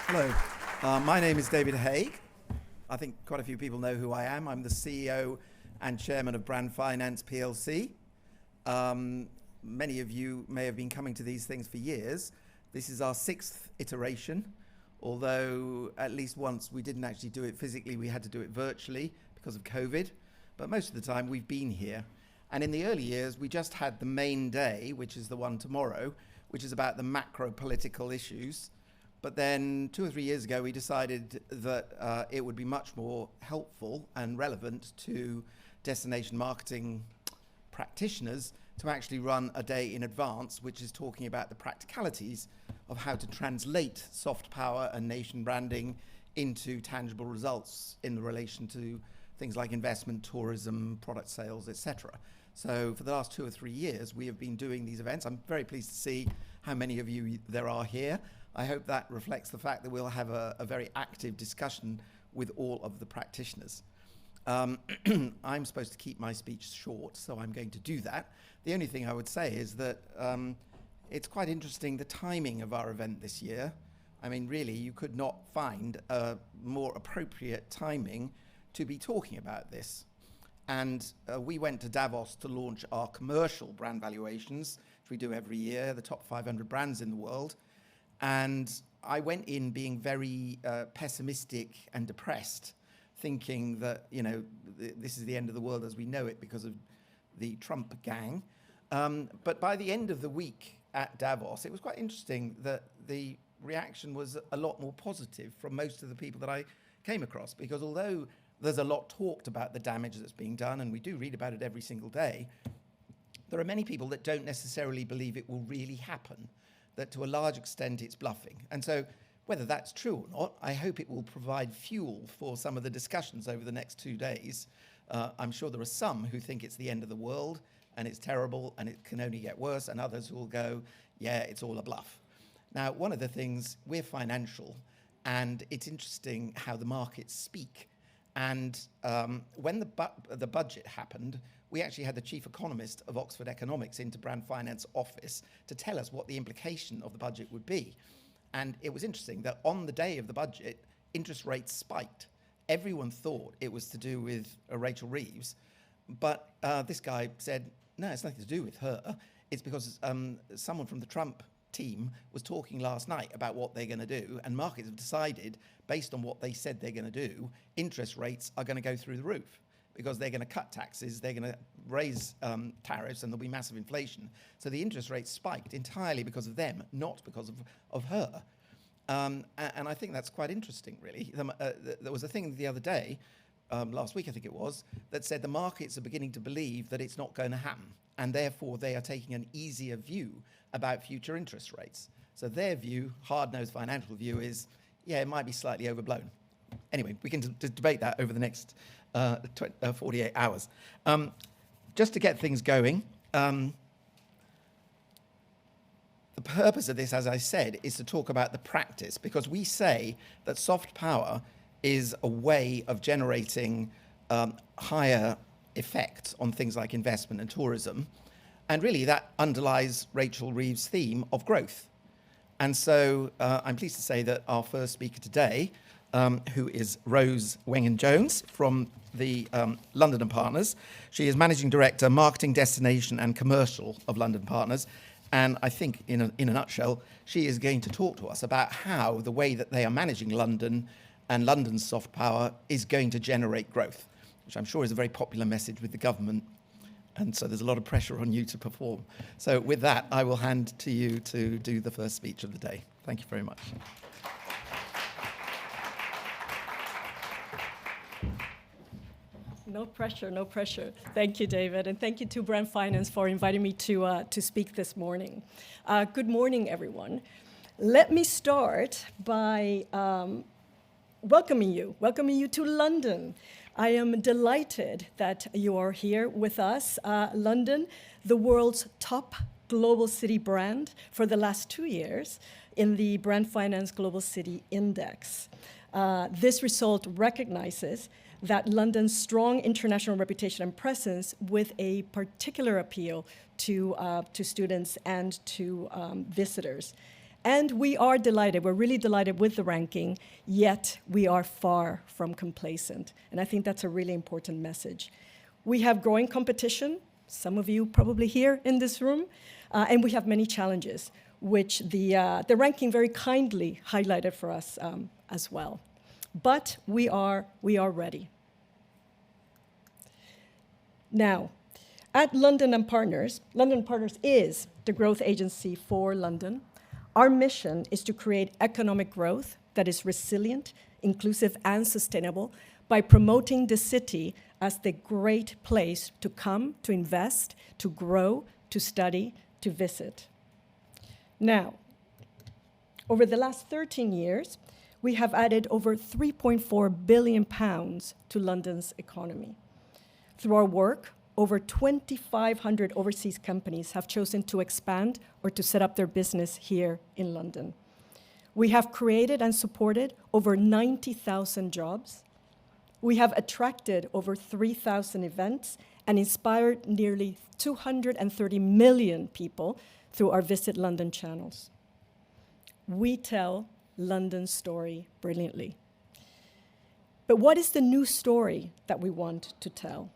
Hello, my name is David Haig. I think quite a few people know who I am. I'm the CEO and chairman of Brand Finance PLC. Many of you may have been coming to these things for years. This is our 6th iteration, although at least once we didn't actually do it physically, we had to do it virtually because of COVID. But most of the time we've been here. And in the early years, we just had the main day, which is the one tomorrow, which is about the macro political issues. But then 2 or 3 years ago, we decided that it would be much more helpful and relevant to destination marketing practitioners to actually run a day in advance, which is talking about the practicalities of how to translate soft power and nation branding into tangible results in relation to things like investment, tourism, product sales, etc. So for the last 2 or 3 years, we have been doing these events. I'm very pleased to see how many of you there are here. I hope that reflects the fact that we'll have a very active discussion with all of the practitioners. I'm supposed to keep my speech short, so I'm going to do that. The only thing I would say is that it's quite interesting, the timing of our event this year. I mean, really, you could not find a more appropriate timing to be talking about this. And we went to Davos to launch our commercial brand valuations, which we do every year, the top 500 brands in the world. And I went in being very pessimistic and depressed, thinking that, you know, this is the end of the world as we know it because of the Trump gang. But by the end of the week at Davos, it was quite interesting that the reaction was a lot more positive from most of the people that I came across, because although there's a lot talked about the damage that's being done, and we do read about it every single day, there are many people that don't necessarily believe it will really happen, that to a large extent it's bluffing. And so whether that's true or not, I hope it will provide fuel for some of the discussions over the next 2 days. I'm sure there are some who think it's the end of the world and it's terrible and it can only get worse, and others who will go, yeah, it's all a bluff. Now, one of the things, we're financial, and it's interesting how the markets speak. And when the budget happened, we actually had the chief economist of Oxford Economics into Brand Finance office to tell us what the implication of the budget would be. And it was interesting that on the day of the budget, interest rates spiked. Everyone thought it was to do with Rachel Reeves, but this guy said, no, it's nothing to do with her. It's because someone from the Trump team was talking last night about what they're going to do, and markets have decided, based on what they said they're going to do, interest rates are going to go through the roof because they're going to cut taxes, they're going to raise tariffs, and there'll be massive inflation. So the interest rates spiked entirely because of them, not because of her. And I think that's quite interesting, really. There was a thing the other day, last week I think it was, that said the markets are beginning to believe that it's not going to happen, and therefore they are taking an easier view about future interest rates. So their view, hard-nosed financial view, is, yeah, it might be slightly overblown. Anyway, we can debate that over the next 48 hours. Just to get things going, the purpose of this, as I said, is to talk about the practice, because we say that soft power is a way of generating higher effects on things like investment and tourism. And really that underlies Rachel Reeves' theme of growth. And so I'm pleased to say that our first speaker today, who is Rose Wangen-Jones from the London & Partners. She is Managing Director, Marketing, Destination and Commercial of London & Partners. And I think in a nutshell, she is going to talk to us about how the way that they are managing London and London's soft power is going to generate growth, which I'm sure is a very popular message with the government. And so there's a lot of pressure on you to perform. So with that, I will hand to you to do the first speech of the day. Thank you very much. No pressure, no pressure. Thank you, David, and thank you to Brand Finance for inviting me to speak this morning. Good morning, everyone. Let me start by welcoming you to London. I am delighted that you are here with us. London, the world's top global city brand for the last 2 years in the Brand Finance Global City Index. This result recognizes that London's strong international reputation and presence with a particular appeal to students and to visitors. And we are delighted, we're really delighted with the ranking, yet we are far from complacent. And I think that's a really important message. We have growing competition, some of you probably here in this room, and we have many challenges, which the ranking very kindly highlighted for us as well. But we are ready. Now, at London & Partners is the growth agency for London. Our mission is to create economic growth that is resilient, inclusive, and sustainable by promoting the city as the great place to come, to invest, to grow, to study, to visit. Now, over the last 13 years, we have added over £3.4 billion to London's economy. Through our work, over 2,500 overseas companies have chosen to expand or to set up their business here in London. We have created and supported over 90,000 jobs. We have attracted over 3,000 events and inspired nearly 230 million people through our Visit London channels. We tell London's story brilliantly. But what is the new story that we want to tell?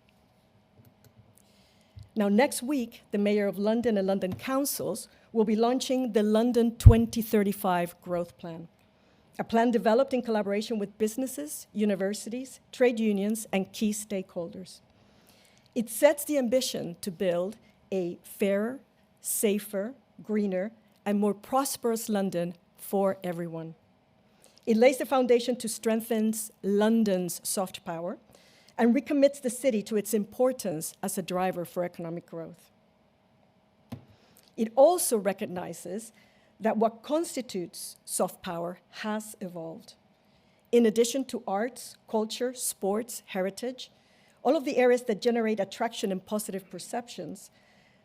Now, next week, the Mayor of London and London councils will be launching the London 2035 Growth Plan, a plan developed in collaboration with businesses, universities, trade unions, and key stakeholders. It sets the ambition to build a fairer, safer, greener, and more prosperous London for everyone. It lays the foundation to strengthen London's soft power and recommits the city to its importance as a driver for economic growth. It also recognizes that what constitutes soft power has evolved. In addition to arts, culture, sports, heritage, all of the areas that generate attraction and positive perceptions,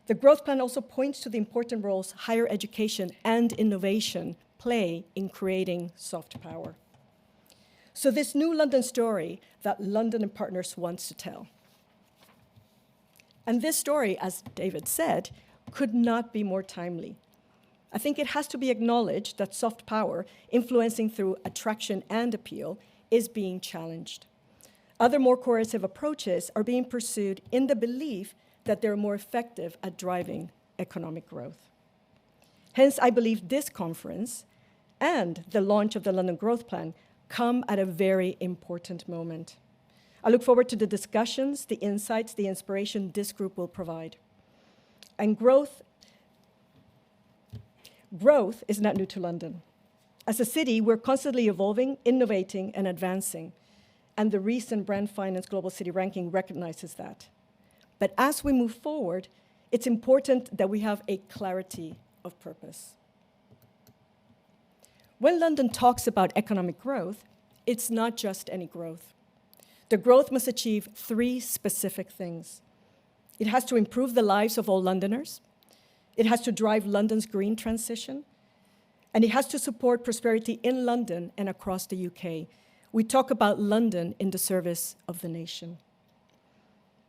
the growth plan also points to the important roles higher education and innovation play in creating soft power. So this new London story that London & Partners wants to tell. And this story, as David said, could not be more timely. I think it has to be acknowledged that soft power, influencing through attraction and appeal, is being challenged. Other more coercive approaches are being pursued in the belief that they're more effective at driving economic growth. Hence, I believe this conference and the launch of the London Growth Plan come at a very important moment. I look forward to the discussions, the insights, the inspiration this group will provide. And growth is not new to London. As a city, we're constantly evolving, innovating, and advancing. And the recent Brand Finance Global City Ranking recognizes that. But as we move forward, it's important that we have a clarity of purpose. When London talks about economic growth, it's not just any growth. The growth must achieve three specific things. It has to improve the lives of all Londoners. It has to drive London's green transition. And it has to support prosperity in London and across the UK. We talk about London in the service of the nation.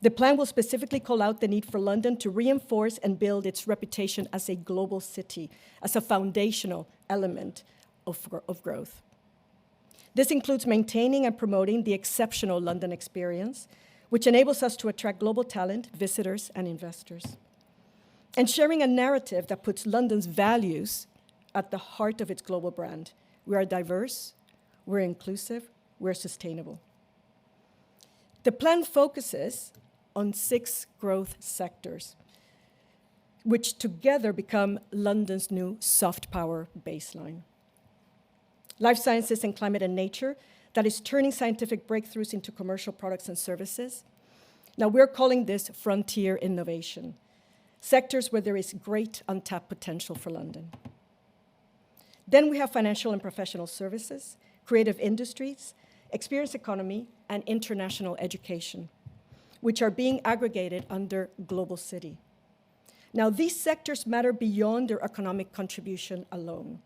The plan will specifically call out the need for London to reinforce and build its reputation as a global city, as a foundational element of growth. This includes maintaining and promoting the exceptional London experience, which enables us to attract global talent, visitors, and investors. And sharing a narrative that puts London's values at the heart of its global brand. We are diverse, we're inclusive, we're sustainable. The plan focuses on 6 growth sectors, which together become London's new soft power baseline. Life sciences and climate and nature, that is turning scientific breakthroughs into commercial products and services. Now, we're calling this frontier innovation, sectors where there is great untapped potential for London. Then we have financial and professional services, creative industries, experience economy, and international education, which are being aggregated under Global City. Now, these sectors matter beyond their economic contribution alone.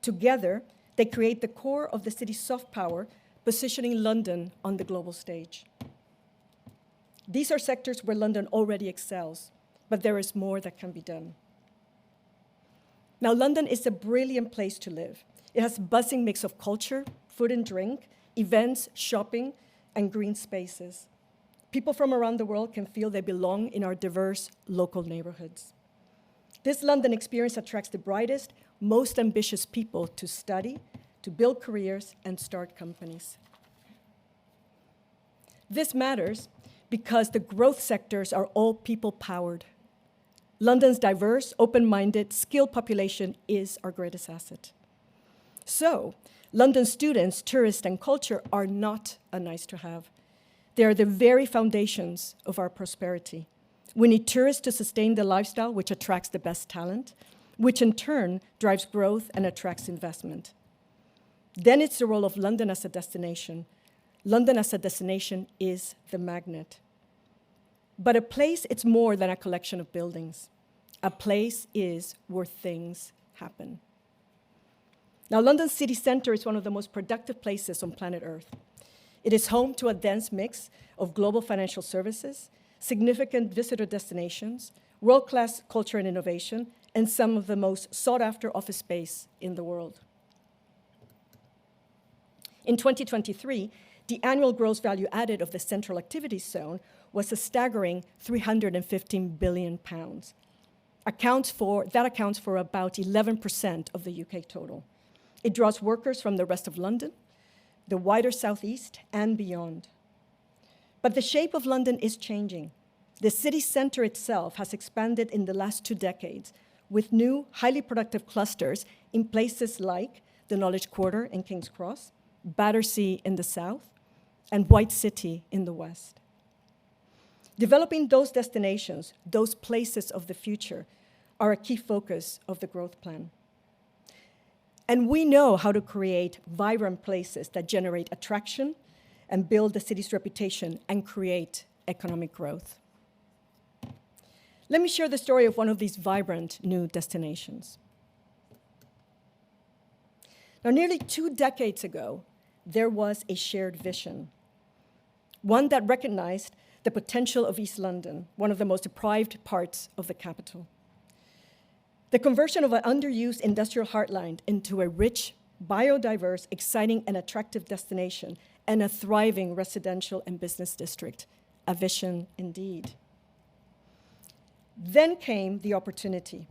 Together, they create the core of the city's soft power, positioning London on the global stage. These are sectors where London already excels, but there is more that can be done. Now, London is a brilliant place to live. It has a buzzing mix of culture, food and drink, events, shopping, and green spaces. People from around the world can feel they belong in our diverse local neighborhoods. This London experience attracts the brightest, most ambitious people to study, to build careers, and start companies. This matters because the growth sectors are all people-powered. London's diverse, open-minded, skilled population is our greatest asset. So, London students, tourists, and culture are not a nice-to-have. They are the very foundations of our prosperity. We need tourists to sustain the lifestyle which attracts the best talent, which in turn drives growth and attracts investment. Then it's the role of London as a destination. London as a destination is the magnet. But a place, it's more than a collection of buildings. A place is where things happen. Now, London city centre is one of the most productive places on planet Earth. It is home to a dense mix of global financial services, significant visitor destinations, world-class culture and innovation, and some of the most sought-after office space in the world. In 2023, the annual gross value added of the Central Activities Zone was a staggering £315 billion. That accounts for about 11% of the UK total. It draws workers from the rest of London, the wider southeast, and beyond. But the shape of London is changing. The city centre itself has expanded in the last 2 decades with new, highly productive clusters in places like the Knowledge Quarter in King's Cross, Battersea in the south, and White City in the west. Developing those destinations, those places of the future, are a key focus of the growth plan. And we know how to create vibrant places that generate attraction and build the city's reputation and create economic growth. Let me share the story of one of these vibrant new destinations. Now, nearly 2 decades ago, there was a shared vision, one that recognized the potential of East London, one of the most deprived parts of the capital. The conversion of an underused industrial heartland into a rich, biodiverse, exciting, and attractive destination and a thriving residential and business district. A vision indeed. Then came the opportunity.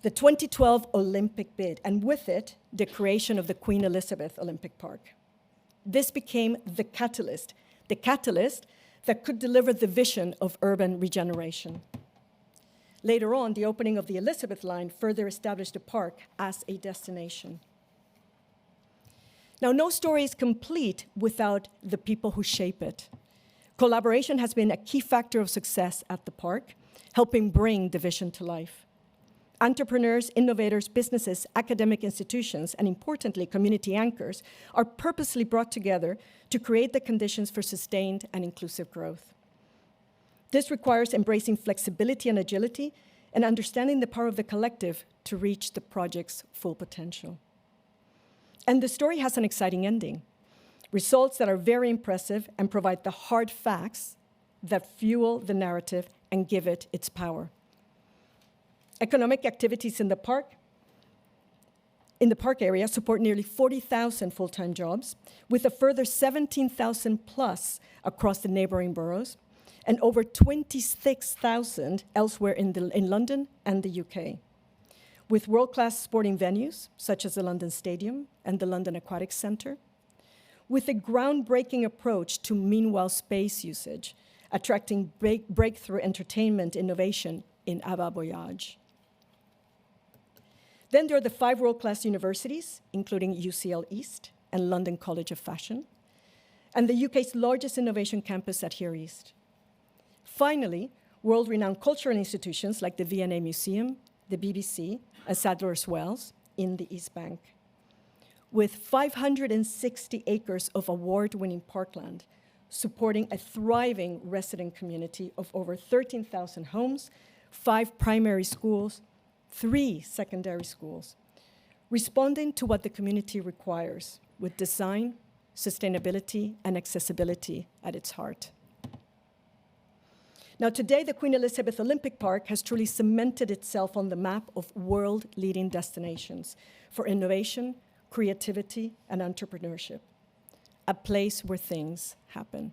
The 2012 Olympic bid, and with it, the creation of the Queen Elizabeth Olympic Park. This became the catalyst that could deliver the vision of urban regeneration. Later on, the opening of the Elizabeth line further established the park as a destination. Now, no story is complete without the people who shape it. Collaboration has been a key factor of success at the park, helping bring the vision to life. Entrepreneurs, innovators, businesses, academic institutions, and importantly, community anchors are purposely brought together to create the conditions for sustained and inclusive growth. This requires embracing flexibility and agility and understanding the power of the collective to reach the project's full potential. And the story has an exciting ending. Results that are very impressive and provide the hard facts that fuel the narrative and give it its power. Economic activities in the park area support nearly 40,000 full-time jobs, with a further 17,000 plus across the neighboring boroughs, and over 26,000 elsewhere in London and the UK. With world-class sporting venues, such as the London Stadium and the London Aquatic Centre, with a groundbreaking approach to meanwhile space usage, attracting breakthrough entertainment innovation in Ava Voyage. Then there are the 5 world-class universities, including UCL East and London College of Fashion, and the UK's largest innovation campus at Here East. Finally, world-renowned cultural institutions like the V&A Museum, the BBC, and Sadler's Wells in the East Bank. With 560 acres of award-winning parkland, supporting a thriving resident community of over 13,000 homes, 5 primary schools, 3 secondary schools, responding to what the community requires with design, sustainability, and accessibility at its heart. Now, today, the Queen Elizabeth Olympic Park has truly cemented itself on the map of world-leading destinations for innovation, creativity, and entrepreneurship, a place where things happen.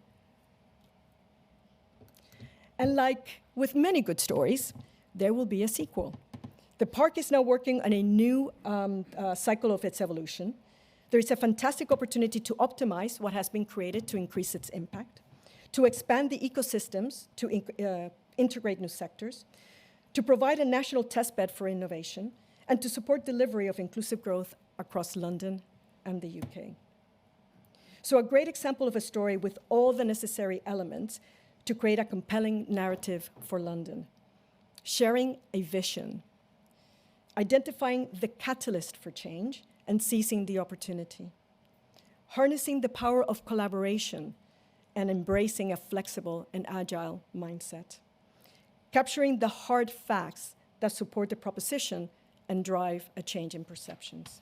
And like with many good stories, there will be a sequel. The park is now working on a new cycle of its evolution. There is a fantastic opportunity to optimize what has been created to increase its impact, to expand the ecosystems, to integrate new sectors, to provide a national testbed for innovation, and to support delivery of inclusive growth across London and the UK. So a great example of a story with all the necessary elements to create a compelling narrative for London. Sharing a vision, identifying the catalyst for change, and seizing the opportunity. Harnessing the power of collaboration and embracing a flexible and agile mindset. Capturing the hard facts that support the proposition and drive a change in perceptions.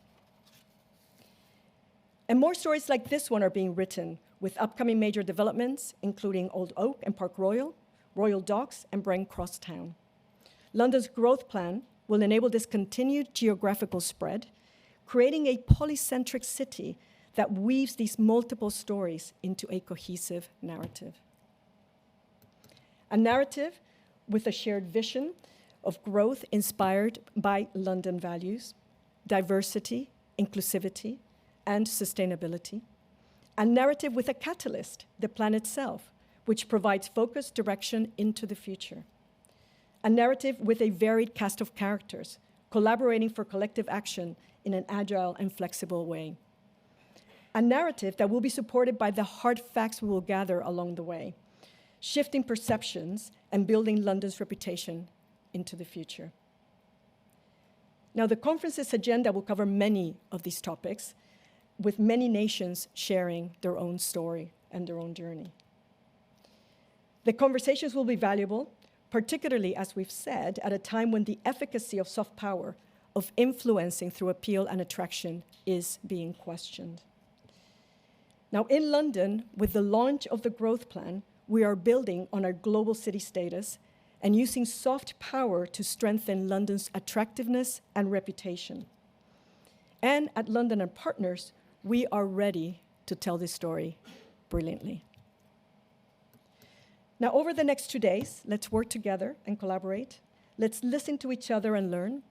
And more stories like this one are being written with upcoming major developments, including Old Oak and Park Royal, Royal Docks, and Brent Cross Town. London's growth plan will enable this continued geographical spread, creating a polycentric city that weaves these multiple stories into a cohesive narrative. A narrative with a shared vision of growth inspired by London values, diversity, inclusivity, and sustainability. A narrative with a catalyst, the plan itself, which provides focus, direction into the future. A narrative with a varied cast of characters, collaborating for collective action in an agile and flexible way. A narrative that will be supported by the hard facts we will gather along the way, shifting perceptions and building London's reputation into the future. Now, the conference's agenda will cover many of these topics, with many nations sharing their own story and their own journey. The conversations will be valuable, particularly, as we've said, at a time when the efficacy of soft power, of influencing through appeal and attraction, is being questioned. Now, in London, with the launch of the growth plan, we are building on our global city status and using soft power to strengthen London's attractiveness and reputation. And at London and Partners, we are ready to tell this story brilliantly. Now, over the next 2 days, let's work together and collaborate. Let's listen to each other and learn.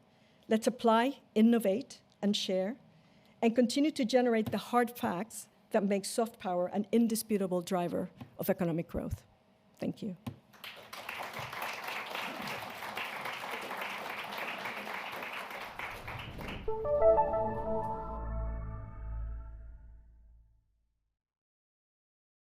Let's apply, innovate, and share, and continue to generate the hard facts that make soft power an indisputable driver of economic growth. Thank you.